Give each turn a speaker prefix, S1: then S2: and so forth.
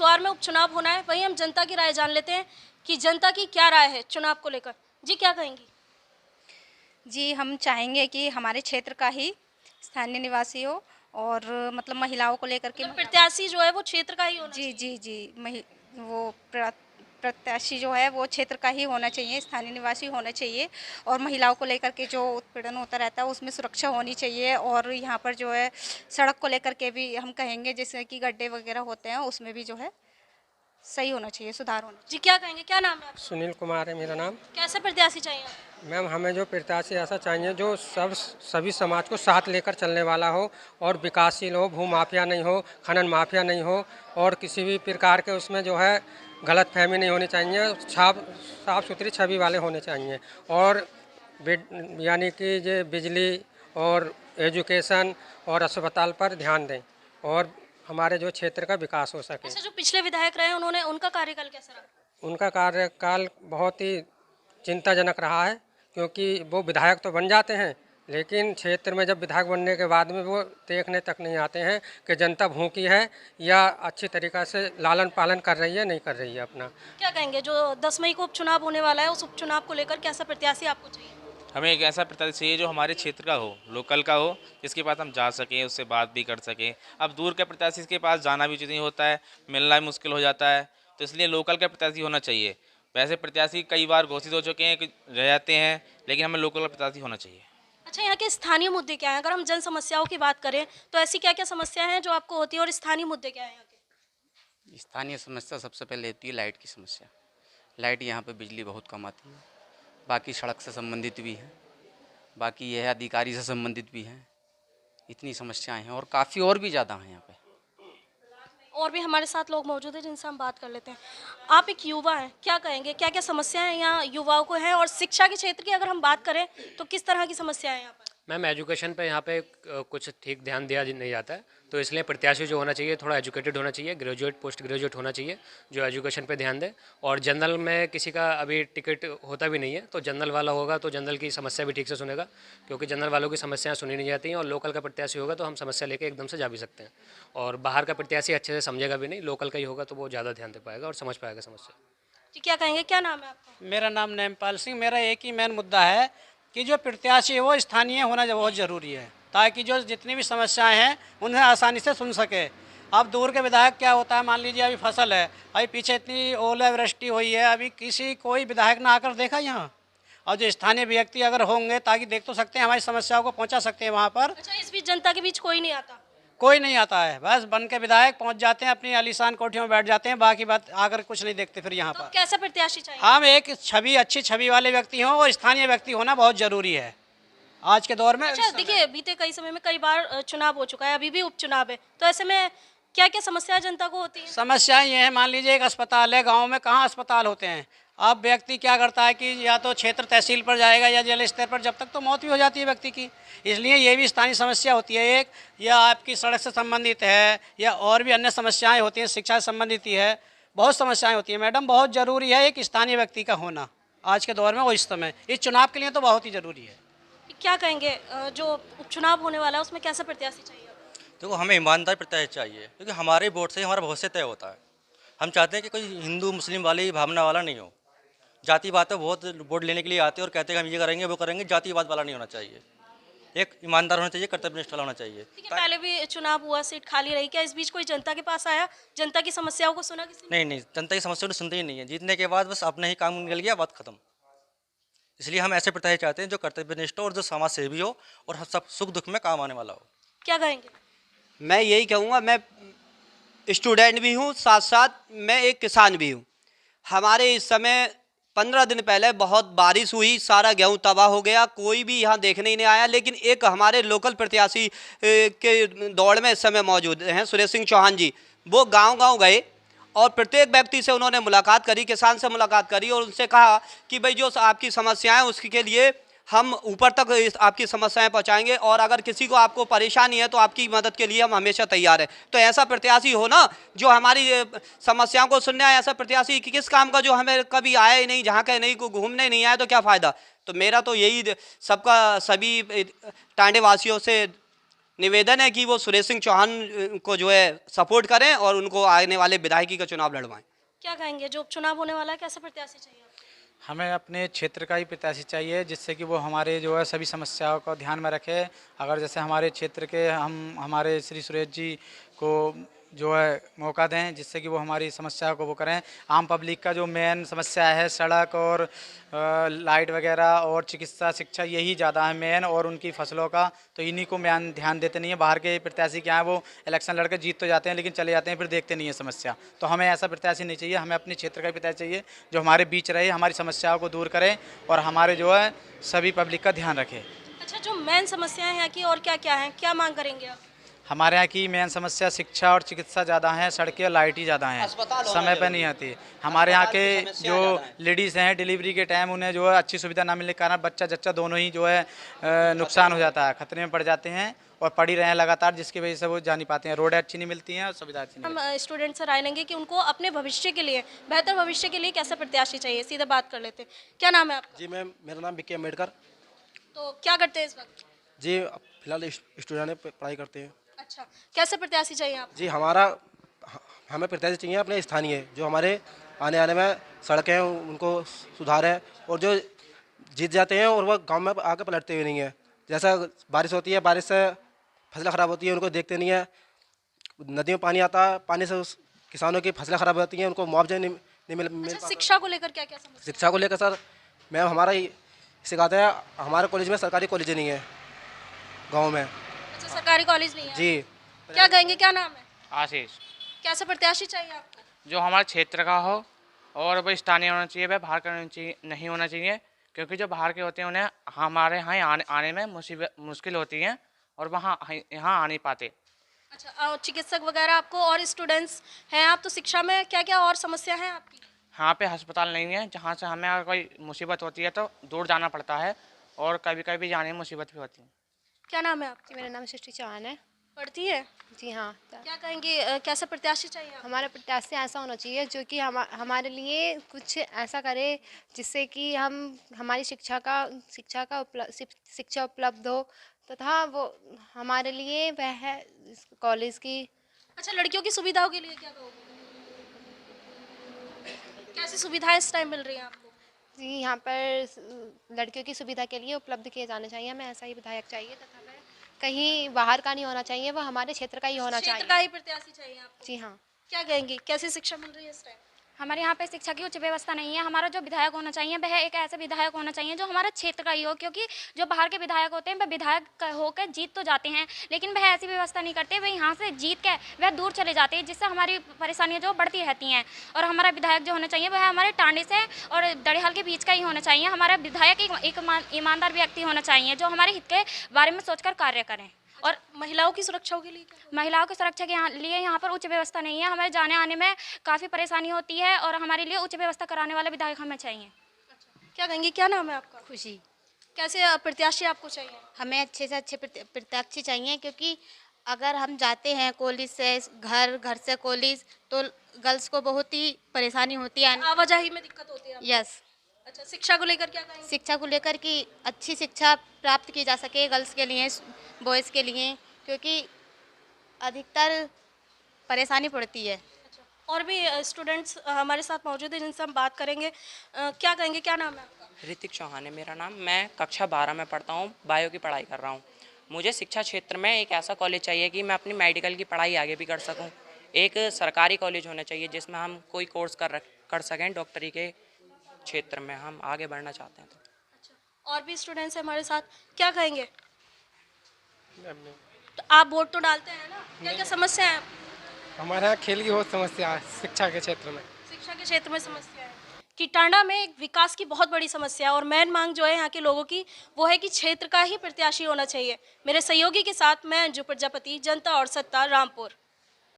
S1: सुआर में उपचुनाव होना है, वहीं हम जनता की राय जान लेते हैं कि जनता की क्या राय है चुनाव को लेकर। जी क्या कहेंगी?
S2: जी, हम चाहेंगे कि हमारे क्षेत्र का ही स्थानीय निवासी हो और मतलब महिलाओं को लेकर के
S1: मतलब प्रत्याशी जो है वो क्षेत्र का ही होना
S2: जी,
S1: चाहिए।
S2: जी, जी। वो प्रत्याशी जो है वो क्षेत्र का ही होना चाहिए, स्थानीय निवासी होना चाहिए और महिलाओं को लेकर के जो उत्पीड़न होता रहता है उसमें सुरक्षा होनी चाहिए और यहाँ पर जो है सड़क को लेकर के भी हम कहेंगे जैसे कि गड्ढे वगैरह होते हैं उसमें भी जो है सही होना चाहिए, सुधार होना
S1: जी क्या कहेंगे, क्या नाम है आपका?
S3: सुनील कुमार है मेरा नाम।
S1: कैसे प्रत्याशी चाहिए आपको?
S3: मैम हमें जो प्रत्याशी ऐसा चाहिए जो सभी समाज को साथ लेकर चलने वाला हो और विकासशील हो, भू माफिया नहीं हो, खनन माफिया नहीं हो और किसी भी प्रकार के उसमें जो है गलतफहमी नहीं होनी चाहिए, साफ सुथरी छवि वाले होने चाहिए और यानी कि ये बिजली और एजुकेशन और अस्पताल पर ध्यान दें और हमारे जो क्षेत्र का विकास हो सके।
S1: अच्छा, जो पिछले विधायक रहे उन्होंने उनका कार्यकाल कैसा रहा?
S3: उनका कार्यकाल बहुत ही चिंताजनक रहा है क्योंकि वो विधायक तो बन जाते हैं लेकिन क्षेत्र में जब विधायक बनने के बाद में वो देखने तक नहीं आते हैं कि जनता भूखी है या अच्छी तरीक़ा से लालन पालन कर रही है नहीं कर रही है अपना।
S1: क्या कहेंगे, जो 10 मई को उपचुनाव होने वाला है उस उपचुनाव को लेकर कैसा प्रत्याशी आपको चाहिए?
S4: हमें एक ऐसा प्रत्याशी चाहिए जो हमारे क्षेत्र का हो, लोकल का हो, जिसके पास हम जा सकें, उससे बात भी कर सकें। अब दूर के प्रत्याशी के पास जाना भी उचित नहीं होता है, मिलना भी मुश्किल हो जाता है, तो इसलिए लोकल का प्रत्याशी होना चाहिए। वैसे प्रत्याशी कई बार घोषित हो चुके हैं कि रह जाते हैं, लेकिन हमें लोकल का प्रत्याशी होना चाहिए।
S1: अच्छा, यहाँ के स्थानीय मुद्दे क्या हैं? अगर हम जन समस्याओं की बात करें तो ऐसी क्या क्या समस्याएं हैं जो आपको होती है और स्थानीय मुद्दे क्या हैं यहाँ के?
S5: स्थानीय समस्या सबसे पहले होती है लाइट की समस्या। लाइट यहाँ पे बिजली बहुत कम आती है, बाकी सड़क से संबंधित भी है, बाकी यह अधिकारी से संबंधित भी हैं। इतनी समस्याएं हैं और काफ़ी और भी ज़्यादा हैं यहाँ पे।
S1: और भी हमारे साथ लोग मौजूद हैं जिनसे हम बात कर लेते हैं। आप एक युवा हैं, क्या कहेंगे, क्या क्या समस्याएं यहाँ युवाओं को हैं और शिक्षा के क्षेत्र की अगर हम बात करें तो किस तरह की समस्याएं हैं यहाँ पर?
S6: मैम एजुकेशन पे यहाँ पे कुछ ठीक ध्यान दिया नहीं जाता है, तो इसलिए प्रत्याशी जो होना चाहिए थोड़ा एजुकेटेड होना चाहिए, ग्रेजुएट पोस्ट ग्रेजुएट होना चाहिए जो एजुकेशन पे ध्यान दे। और जनरल में किसी का अभी टिकट होता भी नहीं है, तो जनरल वाला होगा तो जनरल की समस्या भी ठीक से सुनेगा, क्योंकि जनरल वालों की समस्याएं सुनी नहीं जाती हैं। और लोकल का प्रत्याशी होगा तो हम समस्या लेके एकदम से जा भी सकते हैं, और बाहर का प्रत्याशी अच्छे से समझेगा भी नहीं, लोकल का ही होगा तो वो ज़्यादा ध्यान दे पाएगा और समझ पाएगा समस्या।
S1: जी क्या कहेंगे, क्या नाम है आपका?
S7: मेरा नाम नैमपाल सिंह। मेरा एक ही मेन मुद्दा है कि जो प्रत्याशी है वो स्थानीय होना बहुत ज़रूरी है, ताकि जो जितनी भी समस्याएं हैं उन्हें आसानी से सुन सके। अब दूर के विधायक क्या होता है, मान लीजिए अभी फसल है, अभी पीछे इतनी ओलावृष्टि हुई है, अभी कोई विधायक ना आकर देखा यहाँ। और जो स्थानीय व्यक्ति अगर होंगे ताकि देख तो सकते हैं, हमारी समस्याओं को पहुँचा सकते हैं वहाँ पर।
S1: अच्छा, इस बीच जनता के बीच कोई नहीं आता?
S7: कोई नहीं आता है, बस बन के विधायक पहुँच जाते हैं, अपनी आलीशान कोठियों में बैठ जाते हैं, बाकी बात आकर कुछ नहीं देखते फिर यहाँ
S1: तो
S7: पर।
S1: कैसा प्रत्याशी चाहिए?
S7: हम एक अच्छी छवि वाले व्यक्ति हों और स्थानीय व्यक्ति होना बहुत ज़रूरी है आज के दौर में।
S1: अच्छा, देखिए बीते कई समय में कई बार चुनाव हो चुका है, अभी भी उपचुनाव है, तो ऐसे में क्या क्या समस्याएं जनता को होती है?
S7: समस्याएं ये है, मान लीजिए एक अस्पताल है, गांव में कहाँ अस्पताल होते हैं। अब व्यक्ति क्या करता है कि या तो क्षेत्र तहसील पर जाएगा या जिला स्तर पर, जब तक तो मौत भी हो जाती है व्यक्ति की। इसलिए ये भी स्थानीय समस्या होती है एक, या आपकी सड़क से संबंधित है या और भी अन्य समस्याएँ होती हैं, शिक्षा से संबंधित ही है, बहुत समस्याएँ होती हैं। मैडम बहुत ज़रूरी है एक स्थानीय व्यक्ति का होना आज के दौर में और इस समय इस चुनाव के लिए तो बहुत ही ज़रूरी है।
S1: क्या कहेंगे, जो उपचुनाव होने वाला है उसमें कैसा प्रत्याशी चाहिए?
S8: देखो हमें ईमानदार प्रत्याशी चाहिए, क्योंकि हमारे वोट से ही हमारा भविष्य तय होता है। हम चाहते हैं कि कोई हिंदू मुस्लिम वाली भावना वाला नहीं हो। जातिवाद तो बहुत वोट लेने के लिए आते हैं और कहते हैं हम ये करेंगे वो करेंगे, जातिवाद वाला नहीं होना चाहिए। एक ईमानदार होना चाहिए, कर्तव्यनिष्ठ वाला होना चाहिए।
S1: ठीक है, पहले भी चुनाव हुआ, सीट खाली रही, क्या इस बीच कोई जनता के पास आया, जनता की समस्याओं को सुना किसी ने?
S8: नहीं नहीं, जनता की समस्या तो सुनते ही नहीं है। जीतने के बाद बस अपना ही काम निकल गया, बात खत्म। इसलिए हम ऐसे प्रत्याशी चाहते हैं जो कर्तव्यनिष्ठ हो और जो समाज सेवी हो और सब सुख दुख में काम आने वाला हो।
S1: क्या कहेंगे?
S9: मैं यही कहूँगा, मैं स्टूडेंट भी हूँ, साथ साथ मैं एक किसान भी हूँ। हमारे इस समय 15 दिन पहले बहुत बारिश हुई, सारा गेहूँ तबाह हो गया, कोई भी यहाँ देखने ही नहीं आया। लेकिन एक हमारे लोकल प्रत्याशी के दौड़ में इस समय मौजूद हैं, सुरेश सिंह चौहान जी। वो गांव-गांव गए और प्रत्येक व्यक्ति से उन्होंने मुलाकात करी, किसान से मुलाकात करी और उनसे कहा कि भाई जो आपकी समस्याएं उसके लिए हम ऊपर तक आपकी समस्याएं पहुंचाएंगे और अगर किसी को आपको परेशानी है तो आपकी मदद के लिए हम हमेशा तैयार हैं। तो ऐसा प्रत्याशी हो ना जो हमारी समस्याओं को सुनने आए, ऐसा प्रत्याशी कि किस काम का जो हमें कभी आया ही नहीं, जहाँ के नहीं को घूमने नहीं आया तो क्या फ़ायदा। तो मेरा तो यही सबका सभी टांडे वासियों से निवेदन है कि वो सुरेश सिंह चौहान को जो है सपोर्ट करें और उनको आने वाले विधायकी का चुनाव लड़वाएं।
S1: क्या कहेंगे, जो उपचुनाव होने वाला है कैसे प्रत्याशी चाहिए आपको?
S10: हमें अपने क्षेत्र का ही प्रत्याशी चाहिए, जिससे कि वो हमारे जो है सभी समस्याओं को ध्यान में रखे। अगर जैसे हमारे क्षेत्र के हम हमारे श्री सुरेश जी को जो है मौका दें, जिससे कि वो हमारी समस्याओं को वो करें। आम पब्लिक का जो मेन समस्या है सड़क और लाइट वगैरह और चिकित्सा शिक्षा, यही ज़्यादा है मेन, और उनकी फसलों का, तो इन्हीं को मेन ध्यान देते नहीं है। बाहर के प्रत्याशी क्या है, वो इलेक्शन लड़के जीत तो जाते हैं लेकिन चले जाते हैं, फिर देखते नहीं है समस्या। तो हमें ऐसा प्रत्याशी नहीं चाहिए, हमें अपने क्षेत्र का ही प्रत्याशी चाहिए जो हमारे बीच रहे, हमारी समस्याओं को दूर करे और हमारे जो है सभी पब्लिक का ध्यान रखे।
S1: अच्छा, जो मेन समस्याएं हैं यहाँ की और क्या क्या हैं, क्या मांग करेंगे आप?
S10: हमारे यहाँ की मेन समस्या शिक्षा और चिकित्सा ज़्यादा है, सड़कें और लाइट ही ज़्यादा हैं, समय पर नहीं आती। हमारे यहाँ के जो लेडीज़ हैं डिलीवरी के टाइम उन्हें जो है अच्छी सुविधा ना मिलने के कारण बच्चा जच्चा दोनों ही जो है नुकसान हो जाता है, खतरे में पड़ जाते हैं और पड़ी रहे हैं लगातार, जिसकी वजह से वो जा नहीं पाते हैं। रोड अच्छी नहीं मिलती हैं और सुविधा अच्छी नहीं।
S1: हम स्टूडेंट से राय लेंगे कि उनको अपने भविष्य के लिए, बेहतर भविष्य के लिए कैसा प्रत्याशी चाहिए। सीधे बात कर लेते हैं, क्या नाम है आपका?
S11: जी मैम, मेरा नाम विक्की अम्बेडकर।
S1: तो क्या करते हैं इस वक्त?
S11: जी फिलहाल स्टूडेंट पढ़ाई करते हैं।
S1: अच्छा, कैसे प्रत्याशी चाहिए आपको?
S11: जी हमें प्रत्याशी चाहिए अपने स्थानीय, जो हमारे आने में सड़कें हैं उनको सुधार है, और जो जीत जाते हैं और वह गांव में आके पलटते हुए नहीं है। जैसा बारिश होती है, बारिश से फसलें ख़राब होती है, उनको देखते नहीं है। नदी में पानी आता है, पानी से किसानों की फसलें ख़राब होती हैं, उनको मुआवजा नहीं मिल
S1: अच्छा, शिक्षा को लेकर क्या क्या समस्या?
S11: शिक्षा को लेकर सर मैम हमारा सिखाते हैं, हमारे कॉलेज में सरकारी कॉलेज नहीं है गाँव में।
S1: अच्छा, सरकारी कॉलेज नहीं है
S11: जी।
S1: क्या कहेंगे, क्या नाम है?
S12: आशीष।
S1: कैसे प्रत्याशी चाहिए आपको?
S12: जो हमारे क्षेत्र का हो और वो स्थानीय होना चाहिए, वह बाहर का नहीं होना चाहिए, क्योंकि जो बाहर के होते हैं उन्हें हमारे यहाँ आने में मुश्किल होती है और वहाँ यहाँ आ नहीं पाते।
S1: अच्छा, और चिकित्सक वगैरह आपको और स्टूडेंट्स हैं आप, तो शिक्षा में क्या क्या और समस्या है आपकी?
S12: यहाँ पे अस्पताल नहीं है, जहाँ से हमें अगर कोई मुसीबत होती है तो दूर जाना पड़ता है और कभी कभी जाने में मुसीबत भी होती है।
S1: क्या नाम है आपका?
S13: मेरा नाम सृष्टि चौहान है।
S1: पढ़ती है?
S13: जी हाँ।
S1: क्या कहेंगे, कैसा प्रत्याशी चाहिए आपको?
S13: हमारा प्रत्याशी ऐसा होना चाहिए जो कि हमारे लिए कुछ ऐसा करे जिससे कि हमारी शिक्षा उपलब्ध हो, तथा वो हमारे लिए वह कॉलेज की।
S1: अच्छा, लड़कियों की सुविधाओं के लिए क्या कहोगे? कैसी सुविधाएं इस टाइम मिल रही हैं आपको?
S13: जी, यहाँ पर लड़कियों की सुविधा के लिए उपलब्ध किए जाने चाहिए। हमें ऐसा ही विधायक चाहिए, तथा वह कहीं बाहर का नहीं होना चाहिए, वो हमारे क्षेत्र का ही होना चाहिए।
S1: क्षेत्र का ही प्रत्याशी चाहिए आपको?
S13: जी हाँ।
S1: क्या कहेंगे, कैसी शिक्षा मिल रही है इस टाइम?
S14: हमारे यहाँ पे शिक्षा की उच्च व्यवस्था नहीं है। हमारा जो विधायक होना चाहिए वह एक ऐसे विधायक होना चाहिए जो हमारे क्षेत्र का ही हो, क्योंकि जो बाहर के विधायक होते हैं वह विधायक होकर जीत तो जाते हैं, लेकिन वह ऐसी व्यवस्था नहीं करते, वह यहाँ से जीत के वह दूर चले जाते हैं, जिससे हमारी परेशानियाँ जो बढ़ती रहती हैं। और हमारा विधायक जो होना चाहिए वह हमारे टांडे से और दड़ियाल के बीच का ही होना चाहिए। हमारा विधायक एक ईमानदार व्यक्ति होना चाहिए जो हमारे हित के बारे में सोचकर कार्य करें।
S1: और महिलाओं की सुरक्षा के लिए
S14: महिलाओं की सुरक्षा के लिए यहाँ पर उच्च व्यवस्था नहीं है। हमें जाने आने में काफ़ी परेशानी होती है और हमारे लिए उच्च व्यवस्था कराने वाले विधायक हमें चाहिए।
S1: क्या कहेंगे, क्या नाम है आपका?
S2: खुशी।
S1: कैसे प्रत्याशी आपको चाहिए?
S2: हमें अच्छे से अच्छे प्रत्याशी चाहिए, क्योंकि अगर हम जाते हैं कॉलेज से घर से कॉलेज, तो गर्ल्स को बहुत ही परेशानी होती है,
S1: आवाजाही में दिक्कत होती है।
S2: यस।
S1: अच्छा, शिक्षा को लेकर क्या कहेंगे?
S2: शिक्षा को लेकर कि अच्छी शिक्षा प्राप्त की जा सके गर्ल्स के लिए, बॉयज़ के लिए, क्योंकि अधिकतर परेशानी पड़ती है।
S1: अच्छा, और भी स्टूडेंट्स हमारे साथ मौजूद हैं जिनसे हम बात करेंगे। क्या कहेंगे, क्या नाम है आपका?
S15: ऋतिक चौहान है मेरा नाम। मैं कक्षा 12 में पढ़ता हूँ, बायो की पढ़ाई कर रहा हूँ। मुझे शिक्षा क्षेत्र में एक ऐसा कॉलेज चाहिए कि मैं अपनी मेडिकल की पढ़ाई आगे भी कर सकूँ। एक सरकारी कॉलेज होना चाहिए जिसमें हम कोई कोर्स कर सकें, डॉक्टरी के क्षेत्र में हम आगे बढ़ना चाहते हैं।
S1: अच्छा, और भी स्टूडेंट्स हैं हमारे साथ, क्या कहेंगे? तो आप वोट तो डालते हैं ना, क्या क्या समस्या है?
S3: हमारे यहाँ खेल की बहुत समस्या है, शिक्षा के क्षेत्र में।
S1: शिक्षा के क्षेत्र में समस्या है कि टांडा में एक विकास की बहुत बड़ी समस्या है, और मेन मांग जो है यहाँ के लोगों की वो है कि क्षेत्र का ही प्रत्याशी होना चाहिए। मेरे सहयोगी के साथ मैं अंजू प्रजापति, जनता और सत्ता, रामपुर।